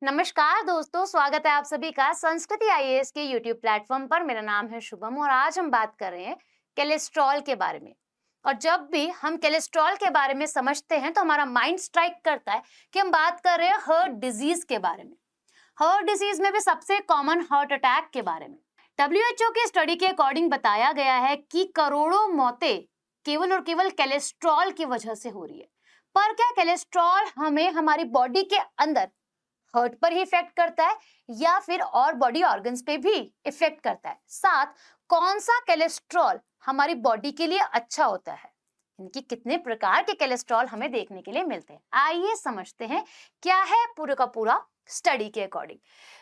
नमस्कार दोस्तों, स्वागत है आप सभी का संस्कृति आईएएस के यूट्यूब प्लेटफॉर्म पर। मेरा नाम है शुभम और आज हम बात कर रहे हैं कोलेस्ट्रॉल के बारे में। और जब भी हम कोलेस्ट्रॉल के बारे में समझते हैं तो हमारा माइंड स्ट्राइक करता है कि हम बात कर रहे हैं हार्ट डिजीज के बारे में। हार्ट डिजीज में भी सबसे कॉमन हार्ट अटैक के बारे में। WHO की स्टडी के अकॉर्डिंग बताया गया है कि करोड़ों मौतें केवल और केवल कोलेस्ट्रॉल की वजह से हो रही है। पर क्या कोलेस्ट्रॉल हमें हमारी बॉडी के अंदर हार्ट पर ही इफेक्ट करता है या फिर और बॉडी ऑर्गन्स पे भी इफेक्ट करता है? साथ कौन सा कोलेस्ट्रॉल हमारी बॉडी के लिए अच्छा होता है? इनकी कितने प्रकार के कोलेस्ट्रॉल हमें देखने के लिए मिलते हैं, आइए समझते हैं क्या है पूरा का पूरा स्टडी के अकॉर्डिंग।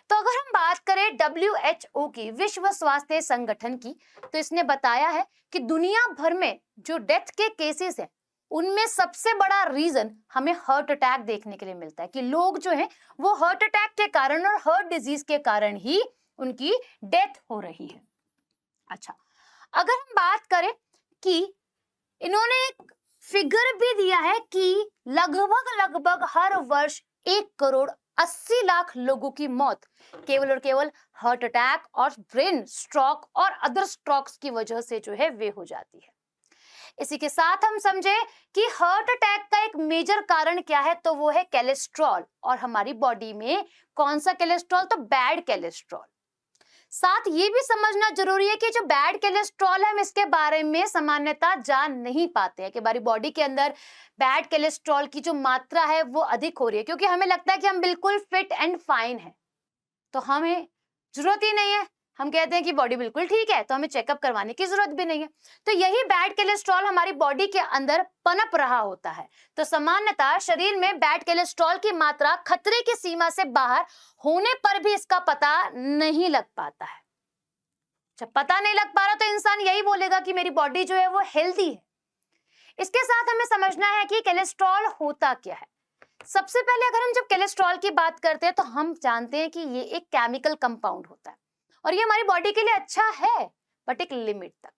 तो अगर हम बात करें WHO की, विश्व स्वास्थ्य संगठन की, तो इसने बताया है कि दुनिया भर में जो डेथ के केसेस हैं उनमें सबसे बड़ा रीजन हमें हार्ट अटैक देखने के लिए मिलता है कि लोग जो हैं वो हार्ट अटैक के कारण और हार्ट डिजीज के कारण ही उनकी डेथ हो रही है। अच्छा, अगर हम बात करें कि इन्होंने एक फिगर भी दिया है कि लगभग हर वर्ष 1,80,00,000 लोगों की मौत केवल और केवल हार्ट अटैक और ब्रेन स्ट्रोक और अदर स्ट्रोक्स की वजह से जो है वे हो जाती है। इसी के साथ हम समझे कि हार्ट अटैक का एक मेजर कारण क्या है, तो वो है कोलेस्ट्रॉल। और हमारी बॉडी में कौन सा कोलेस्ट्रॉल? तो बैड कोलेस्ट्रॉल। साथ ये भी समझना जरूरी है कि जो बैड कोलेस्ट्रॉल है हम इसके बारे में सामान्यतः जान नहीं पाते हैं कि हमारी बॉडी के अंदर बैड कोलेस्ट्रॉल की जो मात्रा है वो अधिक हो रही है, क्योंकि हमें लगता है कि हम बिल्कुल फिट एंड फाइन है, तो हमें जरूरत ही नहीं है। हम कहते हैं कि बॉडी बिल्कुल ठीक है, तो हमें चेकअप करवाने की जरूरत भी नहीं है। तो यही बैड कोलेस्ट्रॉल हमारी बॉडी के अंदर पनप रहा होता है। तो सामान्यतः शरीर में बैड कोलेस्ट्रॉल की मात्रा खतरे की सीमा से बाहर होने पर भी इसका पता नहीं लग पाता है। जब पता नहीं लग पा रहा तो इंसान यही बोलेगा कि मेरी बॉडी जो है वो हेल्दी है। इसके साथ हमें समझना है कि कोलेस्ट्रॉल होता क्या है। सबसे पहले अगर हम जब कोलेस्ट्रॉल की बात करते हैं तो हम जानते हैं कि ये एक केमिकल कंपाउंड होता है और ये हमारी बॉडी के लिए अच्छा है, बट एक लिमिट तक।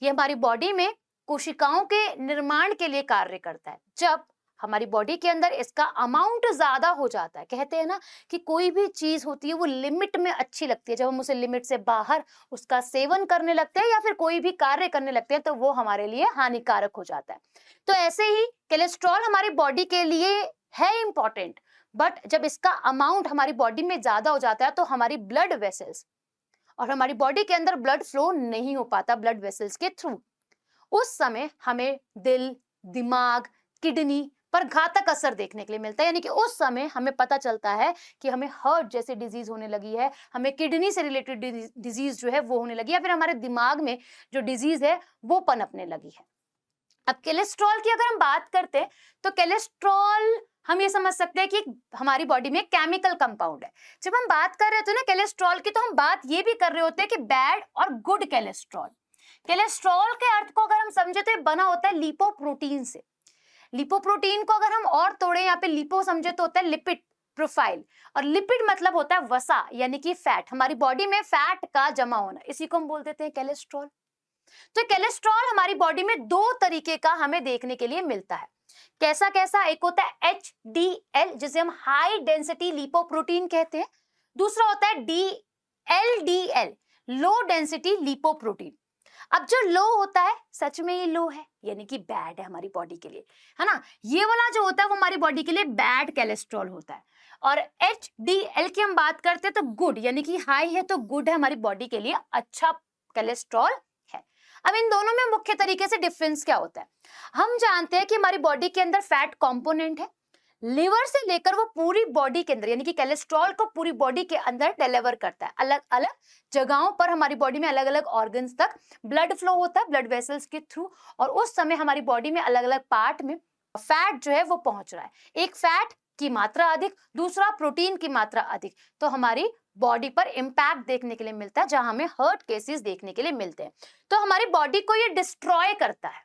ये हमारी बॉडी में कोशिकाओं के निर्माण के लिए कार्य करता है। जब हमारी बॉडी के अंदर इसका अमाउंट ज्यादा हो जाता है, कहते हैं ना कि कोई भी चीज होती है वो लिमिट में अच्छी लगती है, जब हम उसे लिमिट से बाहर उसका सेवन करने लगते हैं या फिर कोई भी कार्य करने लगते हैं तो वो हमारे लिए हानिकारक हो जाता है। तो ऐसे ही कोलेस्ट्रॉल हमारी बॉडी के लिए है इंपॉर्टेंट, बट जब इसका अमाउंट हमारी बॉडी में ज्यादा हो जाता है तो हमारी ब्लड वेसल्स और हमारी बॉडी के अंदर ब्लड फ्लो नहीं हो पाता ब्लड वेसल्स के थ्रू। उस समय हमें दिल, दिमाग, किडनी पर घातक असर देखने के लिए मिलता है। यानी कि उस समय हमें पता चलता है कि हमें हार्ट जैसी डिजीज होने लगी है, हमें किडनी से रिलेटेड डिजीज जो है वो होने लगी है, फिर हमारे दिमाग में जो डिजीज है वो पनपने लगी है। अब कोलेस्ट्रॉल की अगर हम बात करते हैं तो कोलेस्ट्रॉल हम ये समझ सकते हैं कि हमारी बॉडी में केमिकल कंपाउंड है। जब हम बात कर रहे होते हैं ना कोलेस्ट्रॉल की, तो हम बात ये भी कर रहे होते हैं कि बैड और गुड कोलेस्ट्रॉल। कोलेस्ट्रॉल के अर्थ को अगर हम समझे तो ये बना होता है लिपोप्रोटीन से। लिपोप्रोटीन को अगर हम और तोड़े, यहाँ पे लिपो समझे तो होता है लिपिड प्रोफाइल, और लिपिड मतलब होता है वसा यानी कि फैट। हमारी बॉडी में फैट का जमा होना, इसी को हम बोल देते हैं कोलेस्ट्रॉल। तो कोलेस्ट्रॉल हमारी बॉडी में दो तरीके का हमें देखने के लिए मिलता है। कैसा कैसा? एक होता है HDL जिसे हम हाई डेंसिटी लिपोप्रोटीन कहते हैं, दूसरा होता है LDL लो डेंसिटी लिपोप्रोटीन। अब जो लो होता है सच में ये लो है यानी कि बैड है हमारी बॉडी के लिए, है ना। ये वाला जो होता है वो हमारी बॉडी के लिए बैड कोलेस्ट्रॉल होता है। और HDL की हम बात करते हैं तो गुड, यानी कि हाई है तो गुड है, हमारी बॉडी के लिए अच्छा कोलेस्ट्रॉल है। अब इन दोनों में मुख्य तरीके से डिफरेंस क्या होता है? हम जानते हैं कि हमारी बॉडी के अंदर फैट कंपोनेंट है, लिवर से लेकर वो पूरी बॉडी के अंदर, यानी कि कोलेस्ट्रॉल को पूरी बॉडी के अंदर डिलीवर करता है। अलग अलग जगहों पर हमारी बॉडी में अलग अलग ऑर्गन्स तक ब्लड फ्लो होता है ब्लड वेसल्स के थ्रू, और उस समय हमारी बॉडी में अलग अलग पार्ट में फैट जो है वो पहुंच रहा है। एक फैट की मात्रा अधिक, दूसरा प्रोटीन की मात्रा अधिक, तो हमारी बॉडी पर इंपैक्ट देखने के लिए मिलता है, जहां हमें हर्ट केसेस देखने के लिए मिलते हैं। तो हमारी बॉडी को ये डिस्ट्रॉय करता है,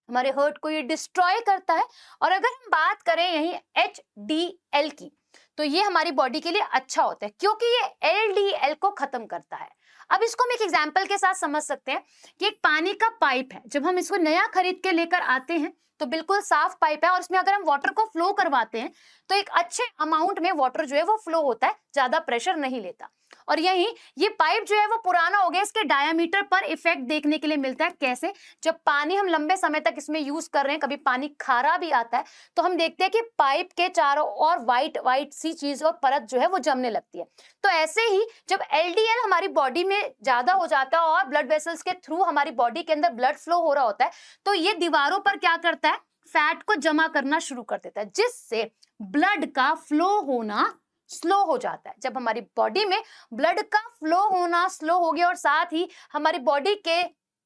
हमारे हर्ट को ये डिस्ट्रॉय करता है। और अगर हम बात करें यही HDL की, तो ये हमारी बॉडी के लिए अच्छा होता है क्योंकि ये LDL को खत्म करता है। अब इसको हम एक एग्जाम्पल के साथ समझ सकते हैं कि एक पानी का पाइप है, जब हम इसको नया खरीद के लेकर आते हैं तो बिल्कुल साफ पाइप है और इसमें अगर हम वाटर को फ्लो करवाते हैं तो एक अच्छे अमाउंट में वाटर जो है वो फ्लो होता है, ज्यादा प्रेशर नहीं लेता। और यही ये पाइप जो है वो पुराना हो गया, इसके डायामीटर पर इफेक्ट देखने के लिए मिलता है। कैसे? जब पानी हम लंबे समय तक इसमें यूज कर रहे हैं, कभी पानी खारा भी आता है तो हम देखते हैं कि पाइप के चारों ओर व्हाइट व्हाइट सी चीज और परत जो है वो जमने लगती है। तो ऐसे ही जब एलडीएल हमारी बॉडी में ज्यादा हो जाता है और ब्लड वेसल्स के थ्रू हमारी बॉडी के अंदर ब्लड फ्लो हो रहा होता है तो ये दीवारों पर क्या करता है, फैट को जमा करना शुरू कर देता है, जिससे ब्लड का फ्लो होना स्लो हो जाता है। जब हमारी बॉडी में ब्लड का फ्लो होना स्लो हो गया और साथ ही हमारी बॉडी के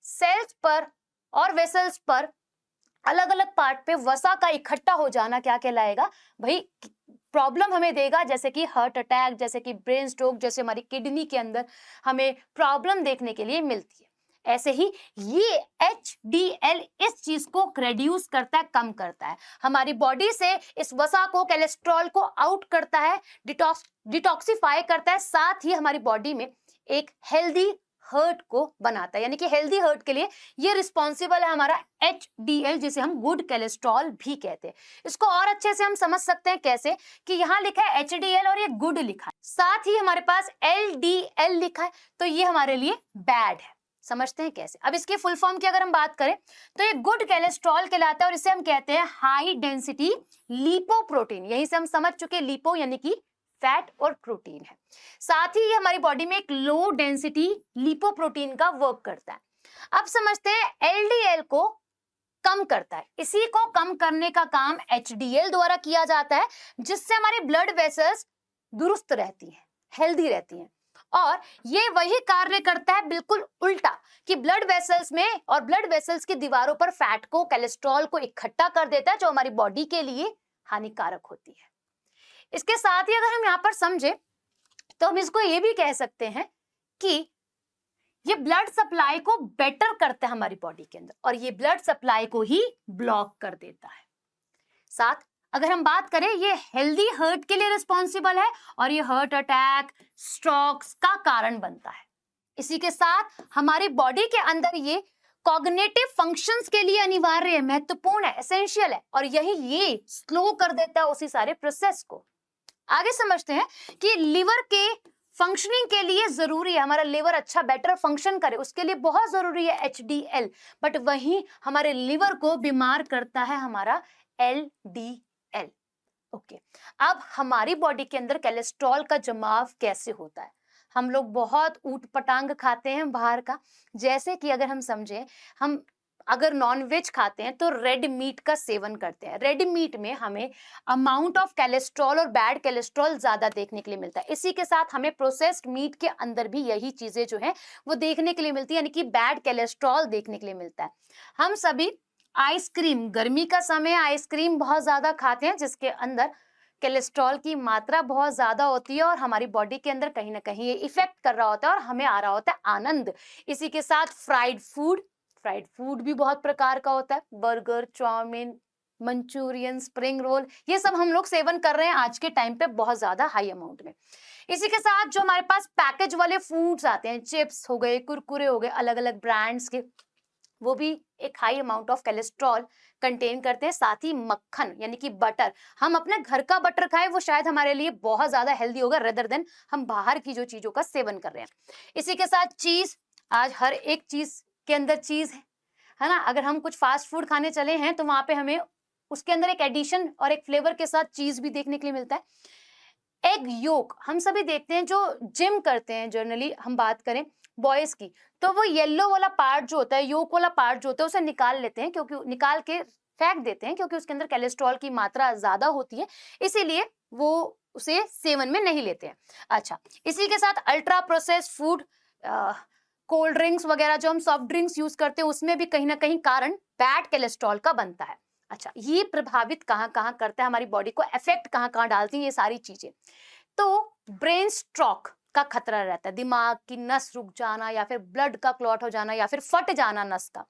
सेल्स पर और वेसल्स पर अलग अलग पार्ट पे वसा का इकट्ठा हो जाना क्या कहलाएगा भाई, प्रॉब्लम हमें देगा, जैसे कि हार्ट अटैक, जैसे कि ब्रेन स्ट्रोक, जैसे हमारी किडनी के अंदर हमें प्रॉब्लम देखने के लिए मिलती है। ऐसे ही ये HDL इस चीज को रिड्यूस करता है, कम करता है, हमारी बॉडी से इस वसा को, कोलेस्ट्रॉल को आउट करता है, डिटॉक्सिफाई करता है, साथ ही हमारी बॉडी में एक हेल्दी हार्ट को बनाता है। यानी कि हेल्दी हार्ट के लिए ये रिस्पॉन्सिबल है हमारा HDL, जिसे हम गुड कोलेस्ट्रॉल भी कहते हैं। इसको और अच्छे से हम समझ सकते हैं कैसे कि यहाँ लिखा है HDL और ये गुड लिखा है, साथ ही हमारे पास LDL लिखा है, तो ये हमारे लिए बैड है। समझते हैं कैसे? अब इसकी फुल फॉर्म की अगर हम बात करें तो ये गुड कोलेस्ट्रॉल कहलाता है और इसे हम कहते हैं हाई डेंसिटी लिपोप्रोटीन। यहीं से हम समझ चुके, लिपो यानी कि फैट और प्रोटीन है। साथ ही ये हमारी बॉडी में एक लो डेंसिटी लिपोप्रोटीन का वर्क करता है। अब समझते हैं एलडीएल को कम करता है, इसी को कम करने का काम HDL द्वारा किया जाता है, जिससे हमारी ब्लड वेसल्स दुरुस्त रहती हैं, हेल्दी रहती हैं। और ये वही कार्य करता है बिल्कुल उल्टा कि ब्लड वेसल्स में और ब्लड वेसल्स की दीवारों पर फैट को, कोलेस्ट्रॉल को इकट्ठा कर देता है, जो हमारी बॉडी के लिए हानिकारक होती है। इसके साथ ही अगर हम यहाँ पर समझे तो हम इसको ये भी कह सकते हैं कि ये ब्लड सप्लाई को बेटर करता है हमारी बॉडी के अंदर और ये ब्लड सप्लाई को ही ब्लॉक कर देता है। साथ अगर हम बात करें, ये हेल्दी हार्ट के लिए रिस्पॉन्सिबल है और ये हार्ट अटैक, स्ट्रोक्स का कारण बनता है। इसी के साथ हमारी बॉडी के अंदर ये कॉग्निटिव फंक्शंस के लिए अनिवार्य है, महत्वपूर्ण है, एसेंशियल है और यही ये स्लो कर देता है उसी सारे प्रोसेस को। आगे समझते हैं कि लिवर के फंक्शनिंग के लिए जरूरी है, हमारा लिवर अच्छा बेटर फंक्शन करे उसके लिए बहुत जरूरी है HDL, बट वहीं हमारे लिवर को बीमार करता है हमारा LDL। ओके, अब हमारी बॉडी के अंदर कोलेस्ट्रॉल का जमाव कैसे होता है? हम लोग बहुत ऊट पटांग खाते हैं बाहर का, जैसे कि अगर हम समझें, हम अगर नॉन वेज खाते हैं तो रेड मीट का सेवन करते हैं। रेड मीट में हमें अमाउंट ऑफ कोलेस्ट्रॉल और बैड कोलेस्ट्रॉल ज्यादा देखने के लिए मिलता है। इसी के साथ हमें प्रोसेस्ड मीट के अंदर भी यही चीजें जो है वो देखने के लिए मिलती है, यानी कि बैड कोलेस्ट्रॉल देखने के लिए मिलता है। हम सभी आइसक्रीम, गर्मी का समय आइसक्रीम बहुत ज्यादा खाते हैं जिसके अंदर कोलेस्ट्रॉल की मात्रा बहुत ज्यादा होती है और हमारी बॉडी के अंदर कहीं ना कहीं ये इफेक्ट कर रहा होता है और हमें आ रहा होता है आनंद। इसी के साथ फ्राइड फूड भी बहुत प्रकार का होता है, burger, chowmein, Manchurian, spring roll, ये सब हम लोग सेवन कर रहे हैं आज के टाइम पे बहुत ज्यादा हाई अमाउंट में। इसी के साथ जो हमारे पास पैकेज वाले फूड्स आते हैं, चिप्स हो गए, कुरकुरे हो गए, अलग अलग ब्रांड्स के, वो भी एक high amount of cholesterol contain करते हैं। साथ ही मक्खन यानी कि बटर, हम अपने घर का बटर खाएं वो शायद हमारे लिए बहुत ज्यादा हेल्दी होगा रेदर देन हम बाहर की जो चीजों का सेवन कर रहे हैं। इसी के साथ चीज, आज हर एक चीज के अंदर चीज है ना। अगर हम कुछ फास्ट फूड खाने चले हैं तो वहां पे हमें उसके अंदर एक एडिशन और एक फ्लेवर के साथ चीज भी देखने के लिए मिलता है। एग योक, हम सभी देखते हैं जो जिम करते हैं, जनरली हम बात करें बॉयज की, तो वो येलो वाला पार्ट जो होता है, योक वाला पार्ट जो होता है, उसे निकाल लेते हैं, क्योंकि निकाल के फेंक देते हैं, क्योंकि उसके अंदर कोलेस्ट्रॉल की मात्रा ज्यादा होती है, इसीलिए वो उसे सेवन में नहीं लेते हैं। अच्छा, इसी के साथ ultra processed food, cold drinks वगैरह जो हम सॉफ्ट ड्रिंक्स यूज करते हैं उसमें भी कहीं ना कहीं कारण बैड कोलेस्ट्रॉल का बनता है। अच्छा, ये प्रभावित कहाँ कहाँ करता है हमारी बॉडी को, इफेक्ट कहाँ कहाँ डालती है ये सारी चीजें। तो ब्रेन स्ट्रोक का खतरा रहता है, दिमाग की नस रुक जाना या फिर ब्लड का क्लॉट हो जाना या फिर फट जाना नस का।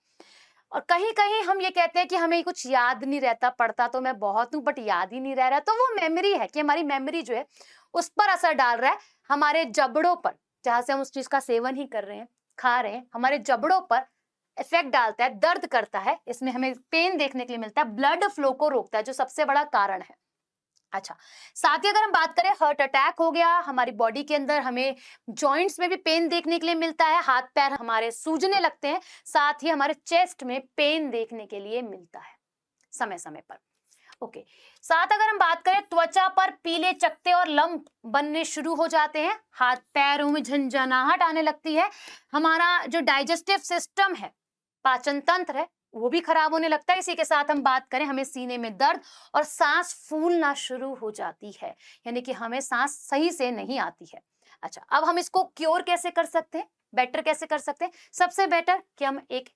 और कहीं कहीं हम ये कहते हैं कि हमें कुछ याद नहीं रहता, पढ़ता तो मैं बहुत हूँ बट याद ही नहीं रह रहा, तो वो मेमोरी है कि हमारी मेमोरी जो है उस पर असर डाल रहा है, हमारे जबड़ों पर, जहाँ से हम उस चीज का सेवन ही कर रहे हैं, खा रहे हैं, हमारे जबड़ों पर इफेक्ट डालता है, दर्द करता है, इसमें हमें पेन देखने के लिए मिलता है, ब्लड फ्लो को रोकता है, जो सबसे बड़ा कारण है। अच्छा, साथ ही अगर हम बात करें हार्ट अटैक हो गया, हमारी बॉडी के अंदर हमें जॉइंट्स में भी पेन देखने के लिए मिलता है, हाथ पैर हमारे सूजने लगते हैं, साथ ही हमारे चेस्ट में पेन देखने के लिए मिलता है समय समय पर। ओके, साथ अगर हम बात करें त्वचा पर पीले चकत्ते और लंप बनने शुरू हो जाते हैं, हाथ पैरों में झंझनाहट आने लगती है, हमारा जो डाइजेस्टिव सिस्टम है, पाचन तंत्र है, वो भी खराब होने लगता है। इसी के साथ हम बात करें, हमें सीने में दर्द और सांस फूलना शुरू हो जाती है, यानी कि हमें सांस सही से नहीं आती है। अच्छा, अब हम इसको क्योर कैसे कर सकते हैं, बेटर कैसे कर सकते हैं? सबसे बेटर कि हम एक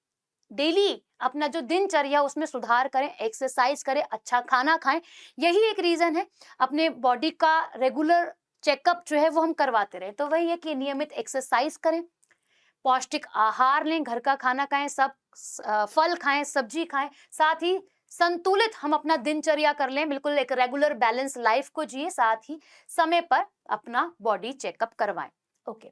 डेली अपना जो दिनचर्या उसमें सुधार करें, एक्सरसाइज करें, अच्छा खाना खाएं। यही एक रीजन है अपने बॉडी का रेगुलर चेकअप जो है वो हम करवाते रहे। तो वही है कि नियमित एक्सरसाइज करें, पौष्टिक आहार लें, घर का खाना खाएं, सब फल खाएं, सब्जी खाएं, साथ ही संतुलित हम अपना दिनचर्या कर लें, बिल्कुल एक रेगुलर बैलेंस लाइफ को जिए, साथ ही समय पर अपना बॉडी चेकअप करवाएं। ओके,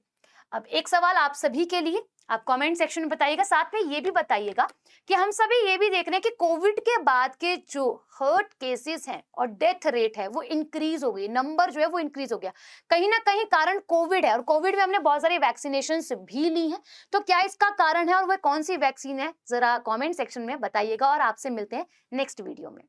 अब एक सवाल आप सभी के लिए, आप कमेंट सेक्शन में बताइएगा, साथ में ये भी बताइएगा कि हम सभी ये भी देख रहे हैं कि कोविड के बाद के जो हर्ट केसेस हैं और डेथ रेट है वो इंक्रीज हो गई, नंबर जो है वो इंक्रीज हो गया। कहीं ना कहीं कारण कोविड है, और कोविड में हमने बहुत सारी वैक्सीनेशन भी ली हैं। तो क्या इसका कारण है और वह कौन सी वैक्सीन है, जरा कॉमेंट सेक्शन में बताइएगा, और आपसे मिलते हैं नेक्स्ट वीडियो में।